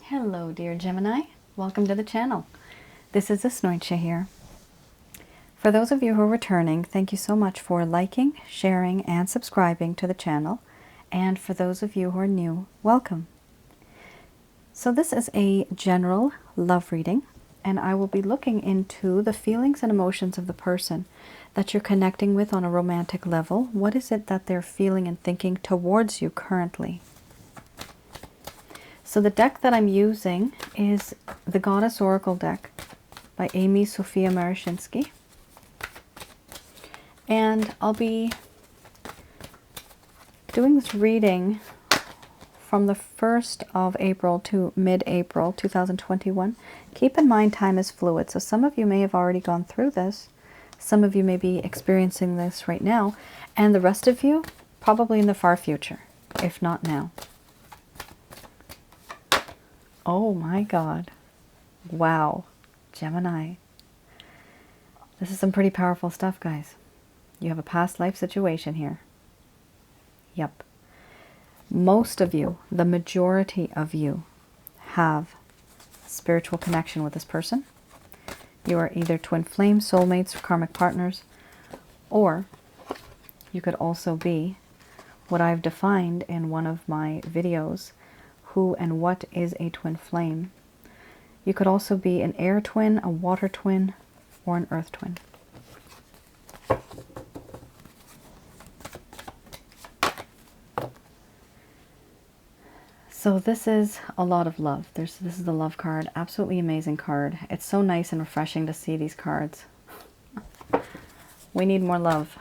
Hello, dear Gemini. Welcome to the channel. This is Asnointia here. For those of you who are returning, thank you so much for liking, sharing, and subscribing to the channel. And for those of you who are new, welcome. So this is a general love reading, and I will be looking into the feelings and emotions of the person that you're connecting with on a romantic level. What is it that they're feeling and thinking towards you currently? So the deck that I'm using is the Goddess Oracle deck by Amy Sophia Marashinsky. And I'll be doing this reading from the 1st of April to mid-April 2021. Keep in mind time is fluid, so some of you may have already gone through this. Some of you may be experiencing this right now, and the rest of you probably in the far future, if not now. Oh my God. Wow. Gemini. This is some pretty powerful stuff, guys. You have a past life situation here. Yep. Most of you, the majority of you, have spiritual connection with this person. You are either twin flame, soulmates, or karmic partners, or you could also be what I've defined in one of my videos, who and what is a twin flame. You could also be an air twin, a water twin, or an earth twin. So this is a lot of love. This is the love card. Absolutely amazing card. It's so nice and refreshing to see these cards. We need more love.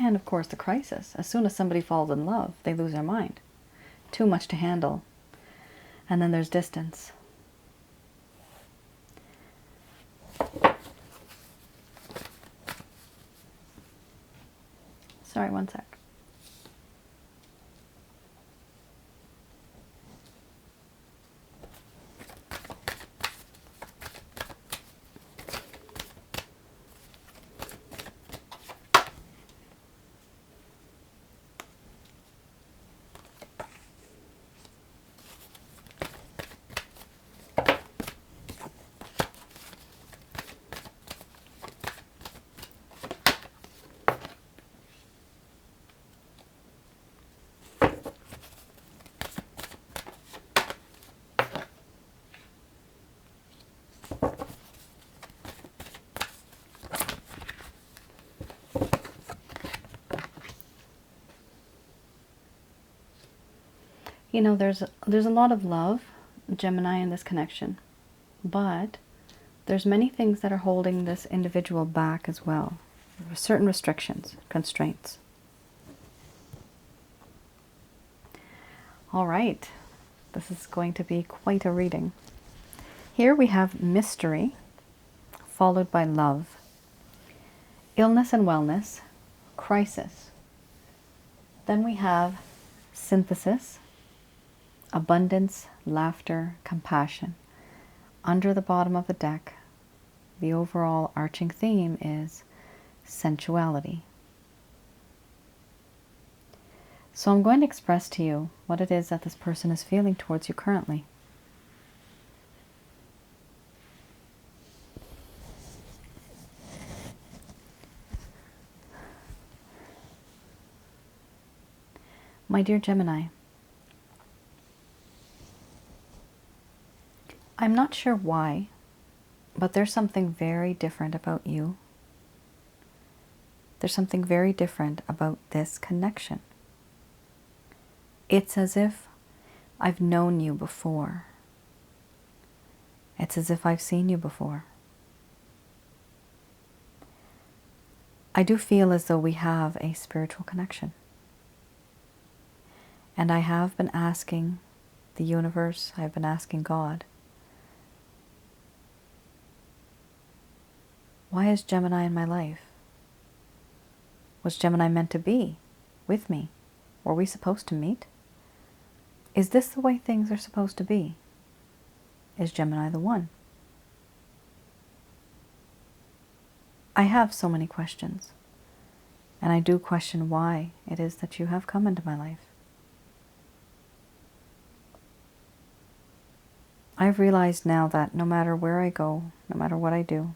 And of course the crisis. As soon as somebody falls in love, they lose their mind. Too much to handle. And then there's distance. Sorry, one sec. You know, there's a lot of love, Gemini, in this connection, but there's many things that are holding this individual back as well. There are certain restrictions, constraints. All right, this is going to be quite a reading. Here we have mystery, followed by love, illness and wellness, crisis. Then we have synthesis, abundance, laughter, compassion. Under the bottom of the deck, the overall arching theme is sensuality. So I'm going to express to you what it is that this person is feeling towards you currently. My dear Gemini, I'm not sure why, but there's something very different about you. There's something very different about this connection. It's as if I've known you before. It's as if I've seen you before. I do feel as though we have a spiritual connection. And I have been asking the universe, I've been asking God, why is Gemini in my life? Was Gemini meant to be with me? Were we supposed to meet? Is this the way things are supposed to be? Is Gemini the one? I have so many questions. And I do question why it is that you have come into my life. I've realized now that no matter where I go, no matter what I do,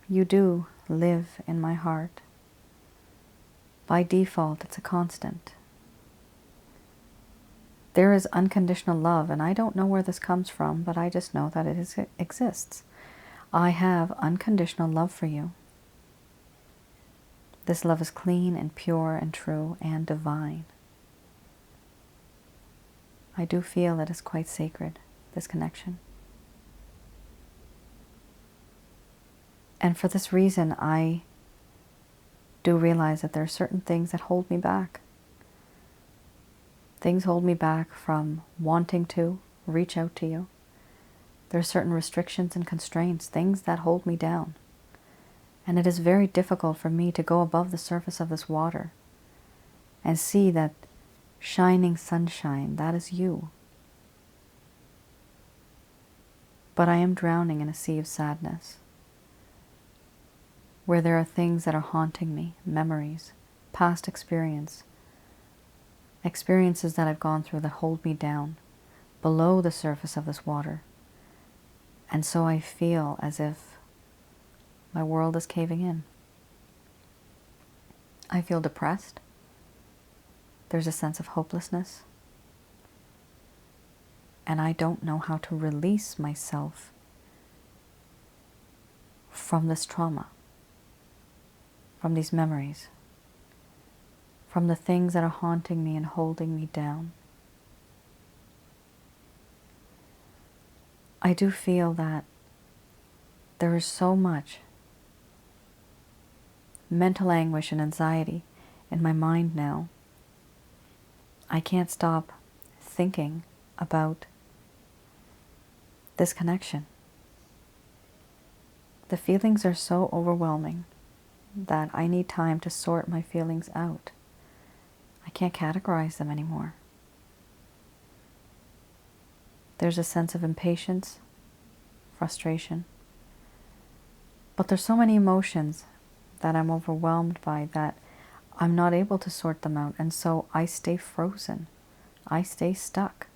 you do live in my heart. By default, it's a constant. There is unconditional love, and I don't know where this comes from, but I just know that it exists. I have unconditional love for you. This love is clean and pure and true and divine. I do feel it is quite sacred, this connection. And for this reason, I do realize that there are certain things that hold me back. Things hold me back from wanting to reach out to you. There are certain restrictions and constraints, things that hold me down. And it is very difficult for me to go above the surface of this water and see that shining sunshine, that is you. But I am drowning in a sea of sadness, where there are things that are haunting me, memories, past experiences that I've gone through that hold me down below the surface of this water. And so I feel as if my world is caving in. I feel depressed. There's a sense of hopelessness. And I don't know how to release myself from this trauma, from these memories, from the things that are haunting me and holding me down. I do feel that there is so much mental anguish and anxiety in my mind now. I can't stop thinking about this connection. The feelings are so overwhelming that I need time to sort my feelings out. I can't categorize them anymore. There's a sense of impatience, frustration, but there's so many emotions that I'm overwhelmed by that I'm not able to sort them out, and so I stay frozen. I stay stuck.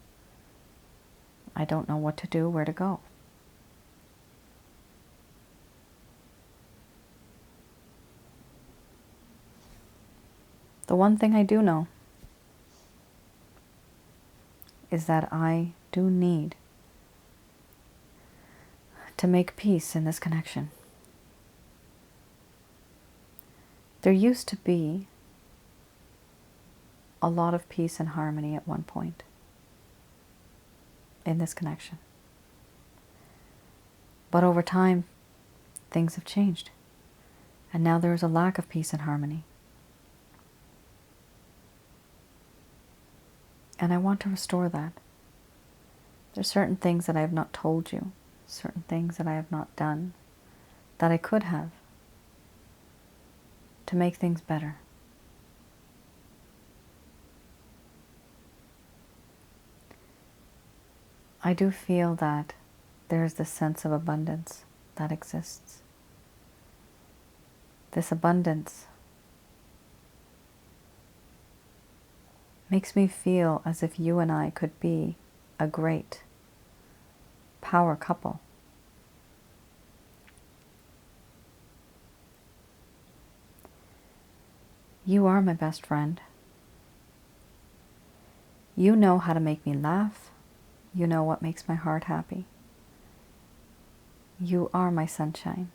I don't know what to do, where to go. The one thing I do know is that I do need to make peace in this connection. There used to be a lot of peace and harmony at one point in this connection. But over time, things have changed. And now there is a lack of peace and harmony. And I want to restore that. There's certain things that I have not told you, certain things that I have not done, that I could have, to make things better. I do feel that there is this sense of abundance that exists. This abundance makes me feel as if you and I could be a great power couple. You are my best friend. You know how to make me laugh. You know what makes my heart happy. You are my sunshine.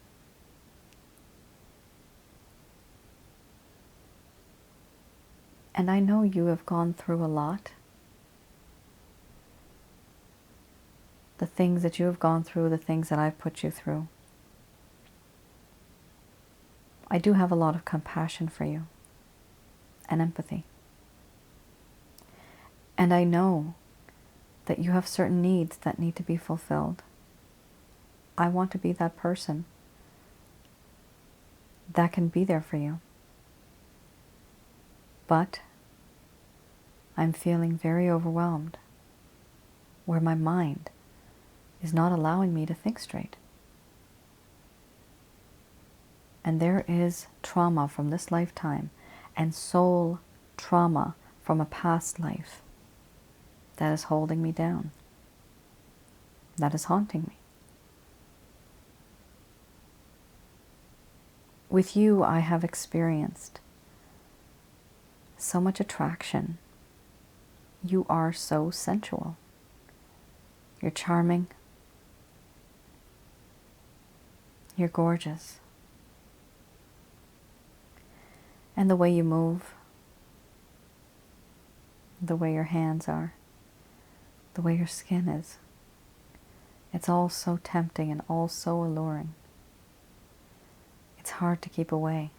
And I know you have gone through a lot. The things that you have gone through, the things that I've put you through. I do have a lot of compassion for you and empathy. And I know that you have certain needs that need to be fulfilled. I want to be that person that can be there for you. But I'm feeling very overwhelmed, where my mind is not allowing me to think straight. And there is trauma from this lifetime and soul trauma from a past life that is holding me down, that is haunting me. With you, I have experienced so much attraction. You are so sensual. You're charming. You're gorgeous. And the way you move, the way your hands are, the way your skin is, it's all so tempting and all so alluring. It's hard to keep away.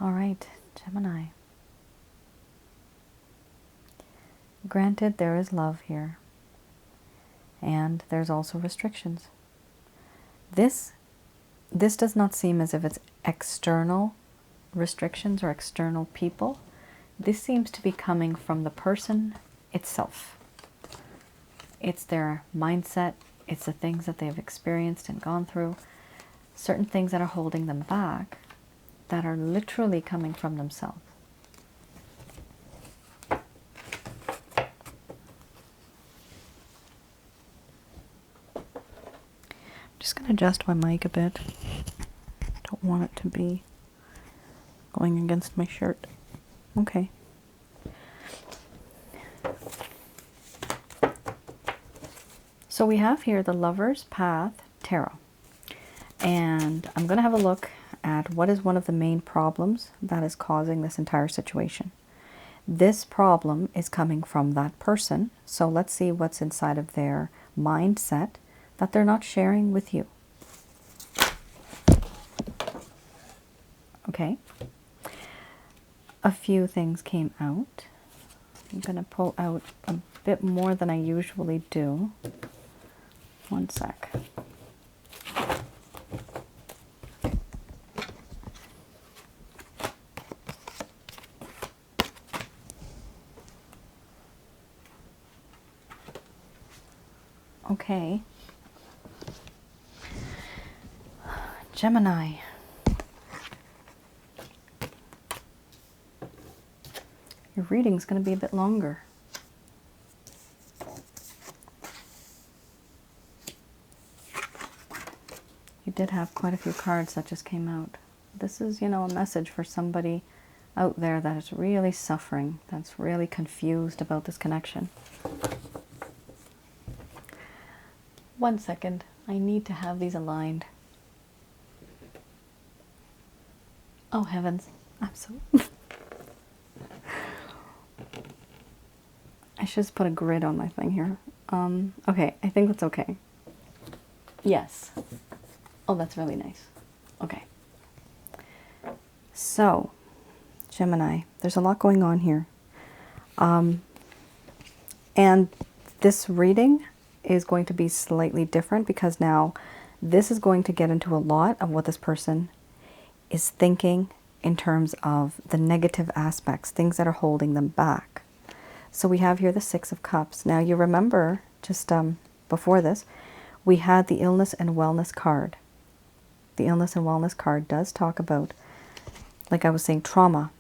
All right, Gemini. Granted, there is love here, and there's also restrictions. This does not seem as if it's external restrictions or external people. This seems to be coming from the person itself. It's their mindset. It's the things that they've experienced and gone through. Certain things that are holding them back that are literally coming from themselves. Just going to adjust my mic a bit. Don't want it to be going against my shirt. Okay. So we have here the Lover's Path Tarot. And I'm going to have a look at what is one of the main problems that is causing this entire situation. This problem is coming from that person. So let's see what's inside of their mindset that they're not sharing with you. Okay. A few things came out. I'm going to pull out a bit more than I usually do. One sec. Okay. Gemini. Your reading's going to be a bit longer. You did have quite a few cards that just came out. This is, a message for somebody out there that is really suffering, that's really confused about this connection. One second. I need to have these aligned. Oh, heavens. I'm so... I should just put a grid on my thing here. Okay, I think that's okay. Yes. Oh, that's really nice. Okay. So, Gemini, there's a lot going on here. And this reading is going to be slightly different because now this is going to get into a lot of what this person is thinking in terms of the negative aspects, things that are holding them back. So we have here the Six of Cups. Now you remember, just before this, we had the Illness and Wellness card. The Illness and Wellness card does talk about, like I was saying, trauma,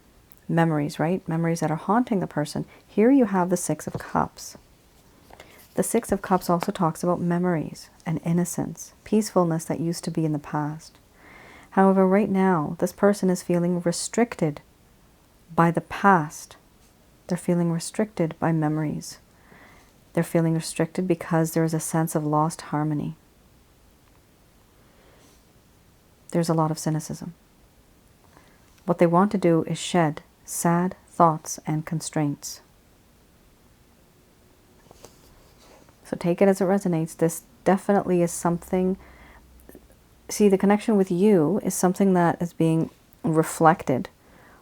memories, right? Memories that are haunting the person. Here you have the Six of Cups. The Six of Cups also talks about memories and innocence, peacefulness that used to be in the past. However, right now, this person is feeling restricted by the past. They're feeling restricted by memories. They're feeling restricted because there is a sense of lost harmony. There's a lot of cynicism. What they want to do is shed sad thoughts and constraints. So take it as it resonates. This definitely is something... See, the connection with you is something that is being reflected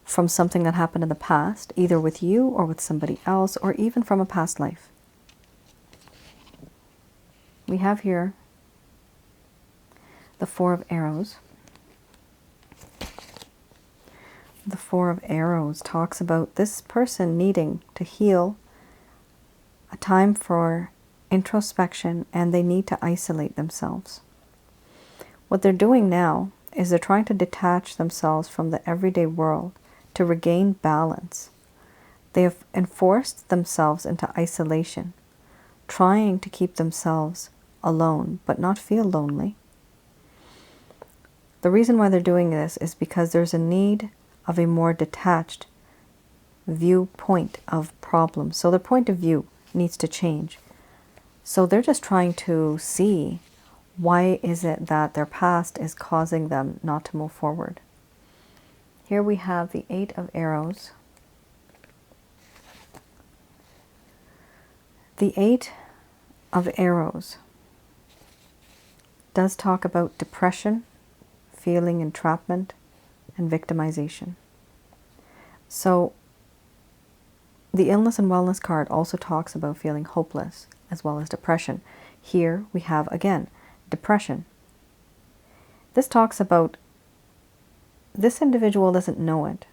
from something that happened in the past, either with you or with somebody else, or even from a past life. We have here The Four of Arrows. The Four of Arrows talks about this person needing to heal, a time for introspection, and they need to isolate themselves. What they're doing now is they're trying to detach themselves from the everyday world to regain balance. They have enforced themselves into isolation, trying to keep themselves alone but not feel lonely. The reason why they're doing this is because there's a need of a more detached viewpoint of problems. So their point of view needs to change. So they're just trying to see, why is it that their past is causing them not to move forward? Here we have the Eight of Arrows. The Eight of Arrows does talk about depression, feeling entrapment, and victimization. So the Illness and Wellness card also talks about feeling hopeless as well as depression. Here we have, again, depression. This talks about this individual doesn't know it.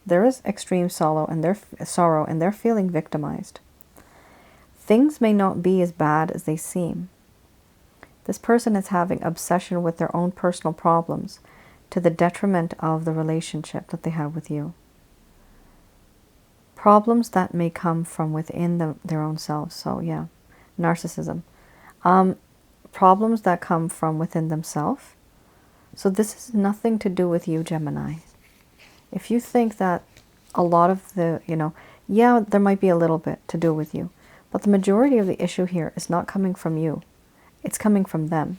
There is extreme sorrow and they're feeling victimized. Things may not be as bad as they seem. This person is having obsession with their own personal problems to the detriment of the relationship that they have with you. Problems that may come from within their own selves. So yeah, narcissism. Problems that come from within themselves. So this is nothing to do with you, Gemini. If you think that a lot of the, yeah, there might be a little bit to do with you, but the majority of the issue here is not coming from you. It's coming from them.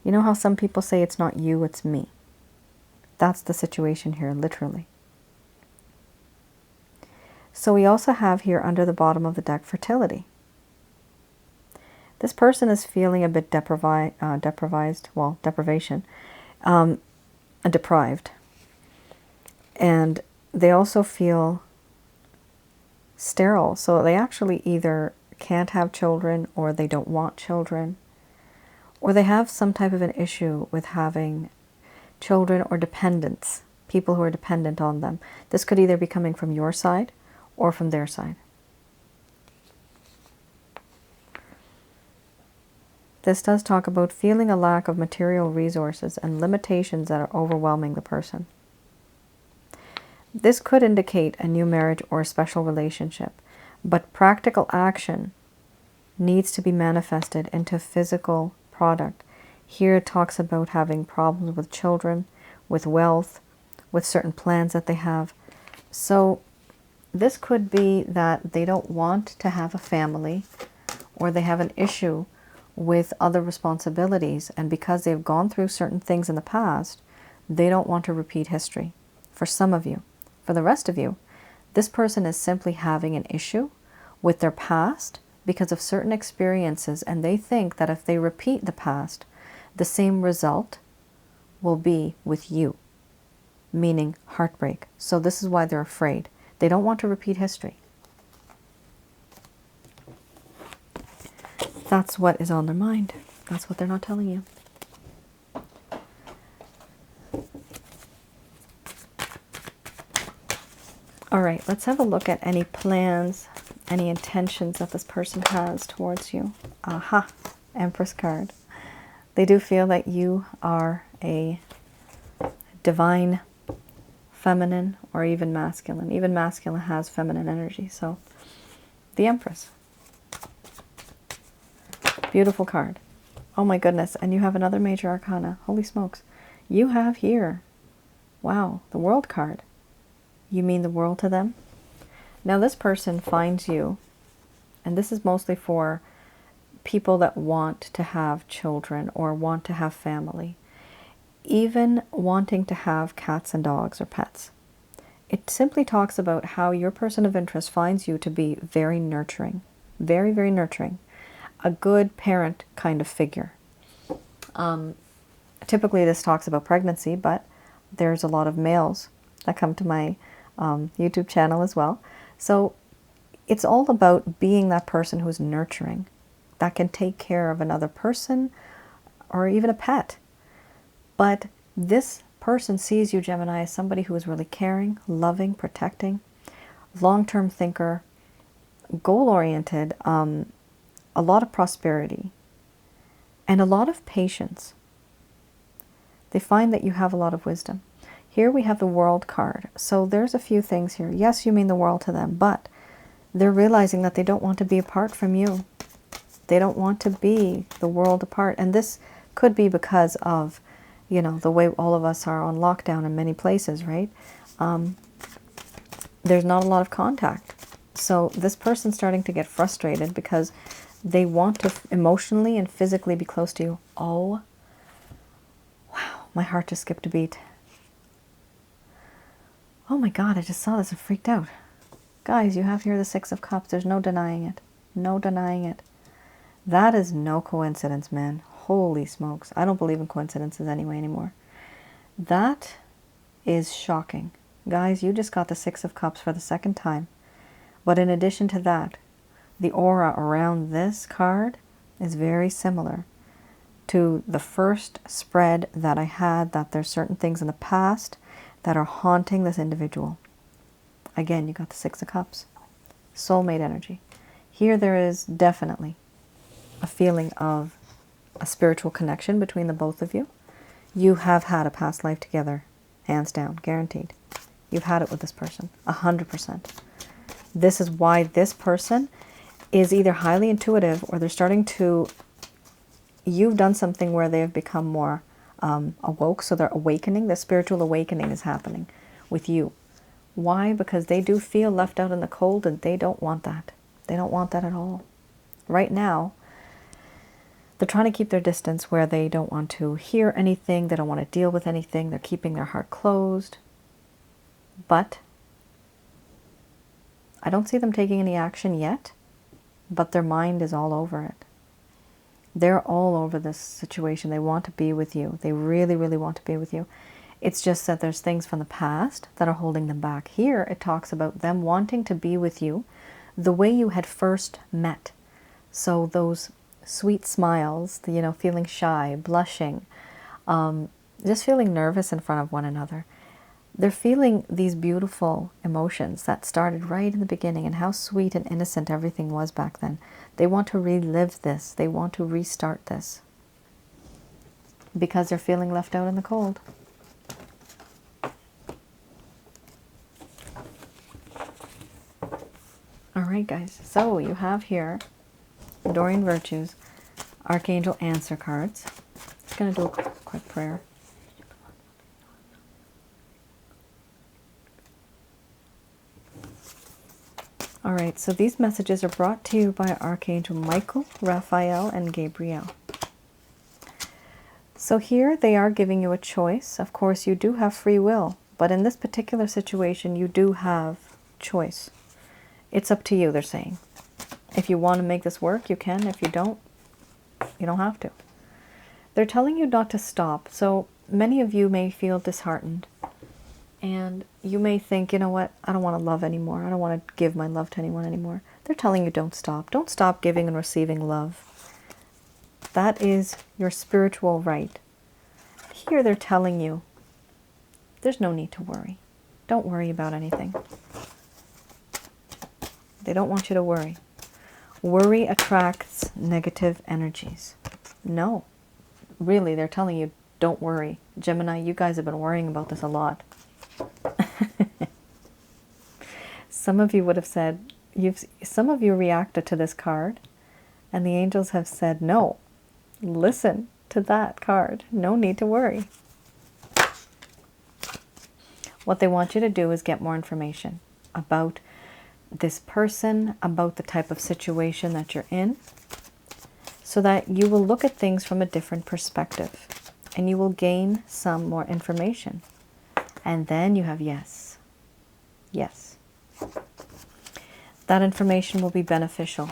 You know how some people say it's not you, it's me. That's the situation here, literally. So we also have here under the bottom of the deck, fertility. This person is feeling a bit deprived, and they also feel sterile. So they actually either can't have children, or they don't want children, or they have some type of an issue with having children or dependents, people who are dependent on them. This could either be coming from your side or from their side. This does talk about feeling a lack of material resources and limitations that are overwhelming the person. This could indicate a new marriage or a special relationship, but practical action needs to be manifested into physical product. Here it talks about having problems with children, with wealth, with certain plans that they have. So this could be that they don't want to have a family, or they have an issue with other responsibilities, and because they've gone through certain things in the past, they don't want to repeat history. For some of you. For the rest of you, this person is simply having an issue with their past because of certain experiences, and they think that if they repeat the past, the same result will be with you, meaning heartbreak. So this is why they're afraid. They don't want to repeat history. That's what is on their mind. That's what they're not telling you. All right, let's have a look at any plans, any intentions that this person has towards you. Aha, Empress card. They do feel that you are a divine feminine, or even masculine. Even masculine has feminine energy. So the Empress. Beautiful card. Oh my goodness. And you have another major arcana. Holy smokes. You have here, wow, the World card. You mean the world to them? Now this person finds you, and this is mostly for people that want to have children or want to have family, even wanting to have cats and dogs or pets. It simply talks about how your person of interest finds you to be very nurturing, very, very nurturing, a good parent kind of figure. Typically this talks about pregnancy, but there's a lot of males that come to my YouTube channel as well. So it's all about being that person who's nurturing, that can take care of another person or even a pet. But this person sees you, Gemini, as somebody who is really caring, loving, protecting, long-term thinker, goal-oriented, a lot of prosperity, and a lot of patience. They find that you have a lot of wisdom. Here we have the World card. So there's a few things here. Yes, you mean the world to them, but they're realizing that they don't want to be apart from you. They don't want to be the world apart. And this could be because of, you know, the way all of us are on lockdown in many places, right? There's not a lot of contact. So this person's starting to get frustrated because they want to emotionally and physically be close to you. Oh, wow, my heart just skipped a beat. Oh my God, I just saw this and freaked out. Guys, you have here the Six of Cups. There's no denying it. No denying it. That is no coincidence, man. Holy smokes. I don't believe in coincidences anyway anymore. That is shocking. Guys, you just got the Six of Cups for the second time. But in addition to that, the aura around this card is very similar to the first spread that I had, that there's certain things in the past that are haunting this individual. Again, you got the Six of Cups. Soulmate energy. Here there is definitely a feeling of a spiritual connection between the both of you. You have had a past life together, hands down, guaranteed. You've had it with this person, 100%. This is why this person is either highly intuitive or they're starting to, you've done something where they've become more awoke, so they're awakening. The spiritual awakening is happening with you. Why? Because they do feel left out in the cold and they don't want that. They don't want that at all. Right now, they're trying to keep their distance where they don't want to hear anything. They don't want to deal with anything. They're keeping their heart closed. But I don't see them taking any action yet, but their mind is all over it. They're all over this situation. They want to be with you. They really, really want to be with you. It's just that there's things from the past that are holding them back. Here, it talks about them wanting to be with you the way you had first met. So those sweet smiles, you know, feeling shy, blushing, just feeling nervous in front of one another. They're feeling these beautiful emotions that started right in the beginning and how sweet and innocent everything was back then. They want to relive this. They want to restart this because they're feeling left out in the cold. All right, guys. So you have here Doreen Virtues, Archangel Answer cards. Just going to do a quick prayer. All right, so these messages are brought to you by Archangel Michael, Raphael, and Gabriel. So here they are giving you a choice. Of course, you do have free will, but in this particular situation, you do have choice. It's up to you, they're saying. If you want to make this work, you can. If you don't, you don't have to. They're telling you not to stop. So many of you may feel disheartened. And you may think, you know what, I don't want to love anymore. I don't want to give my love to anyone anymore. They're telling you don't stop. Don't stop giving and receiving love. That is your spiritual right. Here they're telling you there's no need to worry. Don't worry about anything. They don't want you to worry. Worry attracts negative energies. No, really, they're telling you don't worry. Gemini, you guys have been worrying about this a lot. Some of you would have said, some of you reacted to this card, and the angels have said, no, listen to that card. No need to worry. What they want you to do is get more information about this person, about the type of situation that you're in, so that you will look at things from a different perspective, and you will gain some more information. And then you have yes. Yes. That information will be beneficial.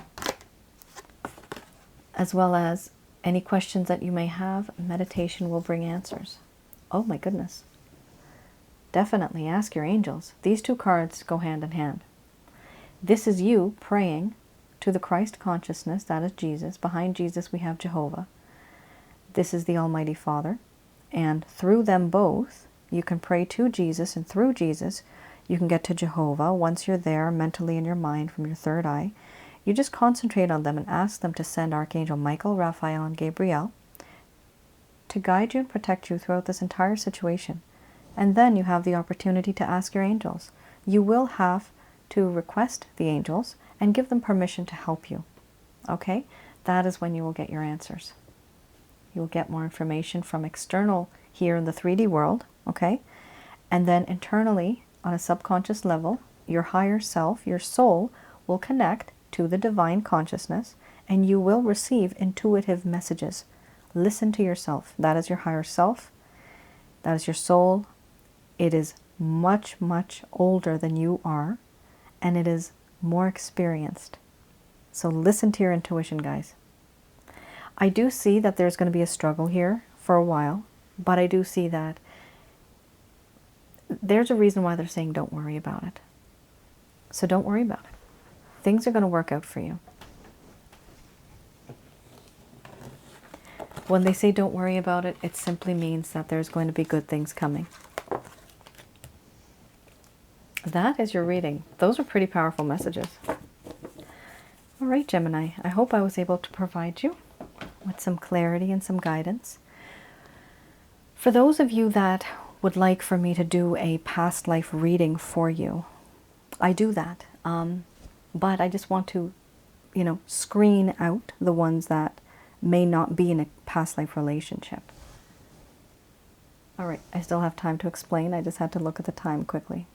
As well as any questions that you may have, meditation will bring answers. Oh my goodness. Definitely ask your angels. These two cards go hand in hand. This is you praying to the Christ consciousness, that is Jesus. Behind Jesus we have Jehovah. This is the Almighty Father. And through them both, you can pray to Jesus, and through Jesus, you can get to Jehovah. Once you're there mentally in your mind from your third eye, you just concentrate on them and ask them to send Archangel Michael, Raphael, and Gabriel to guide you and protect you throughout this entire situation. And then you have the opportunity to ask your angels. You will have to request the angels and give them permission to help you. Okay? That is when you will get your answers. You will get more information from external here in the 3D world, okay? And then internally, on a subconscious level, your higher self, your soul, will connect to the divine consciousness, and you will receive intuitive messages. Listen to yourself. That is your higher self. That is your soul. It is much, much older than you are, and it is more experienced. So listen to your intuition, guys. I do see that there's going to be a struggle here for a while, but I do see that there's a reason why they're saying don't worry about it. So don't worry about it. Things are going to work out for you. When they say don't worry about it, it simply means that there's going to be good things coming. That is your reading. Those are pretty powerful messages. All right, Gemini, I hope I was able to provide you with some clarity and some guidance. For those of you that would like for me to do a past life reading for you, I do that. But I just want to, screen out the ones that may not be in a past life relationship. All right, I still have time to explain. I just had to look at the time quickly.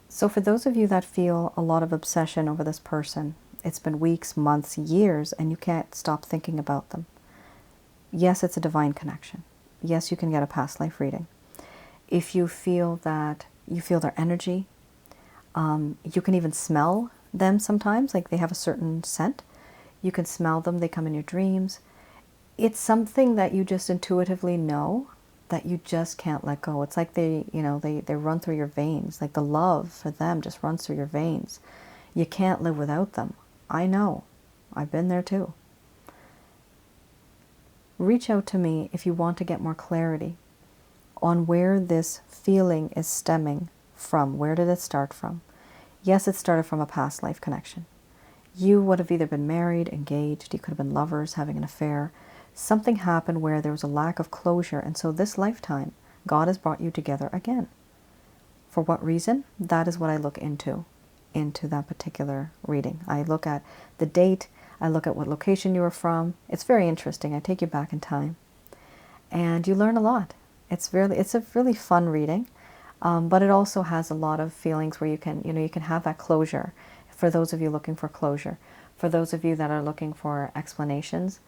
So for those of you that feel a lot of obsession over this person, it's been weeks, months, years, and you can't stop thinking about them. Yes, it's a divine connection. Yes, you can get a past life reading. If you feel that you feel their energy, you can even smell them sometimes, like they have a certain scent. You can smell them, they come in your dreams. It's something that you just intuitively know that you just can't let go. It's like they run through your veins, like the love for them just runs through your veins. You can't live without them. I know. I've been there too. Reach out to me if you want to get more clarity on where this feeling is stemming from. Where did it start from? Yes, it started from a past life connection. You would have either been married, engaged, you could have been lovers, having an affair. Something happened where there was a lack of closure, and so this lifetime, God has brought you together again. For what reason? That is what I look into that particular reading. I look at the date, I look at what location you were from. It's very interesting. I take you back in time. And you learn a lot. It's a really fun reading, but it also has a lot of feelings where you can have that closure. For those of you looking for closure, for those of you that are looking for explanations,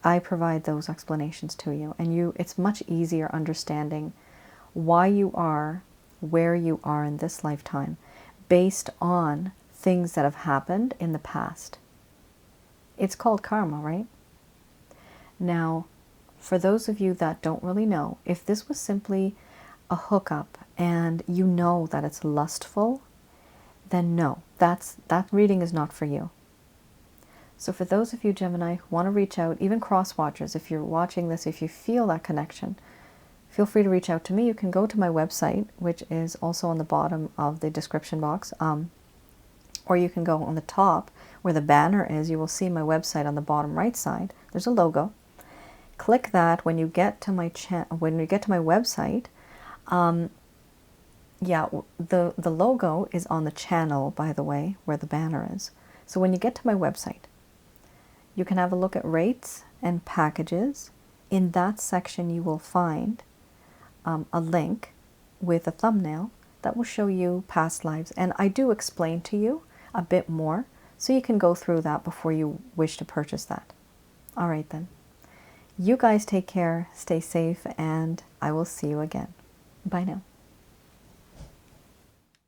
I provide those explanations to you, and it's much easier understanding why you are where you are in this lifetime based on things that have happened in the past. It's called karma, right? Now, for those of you that don't really know, if this was simply a hookup and you know that it's lustful, then no, that reading is not for you. So for those of you, Gemini, who want to reach out, even cross-watchers, if you're watching this, if you feel that connection, feel free to reach out to me. You can go to my website, which is also on the bottom of the description box, or you can go on the top where the banner is. You will see my website on the bottom right side. There's a logo. Click that. When you get to my website, the logo is on the channel, by the way, where the banner is. So when you get to my website, you can have a look at rates and packages. In that section, you will find a link with a thumbnail that will show you past lives. And I do explain to you a bit more, so you can go through that before you wish to purchase that. All right then. You guys take care, stay safe, and I will see you again. Bye now.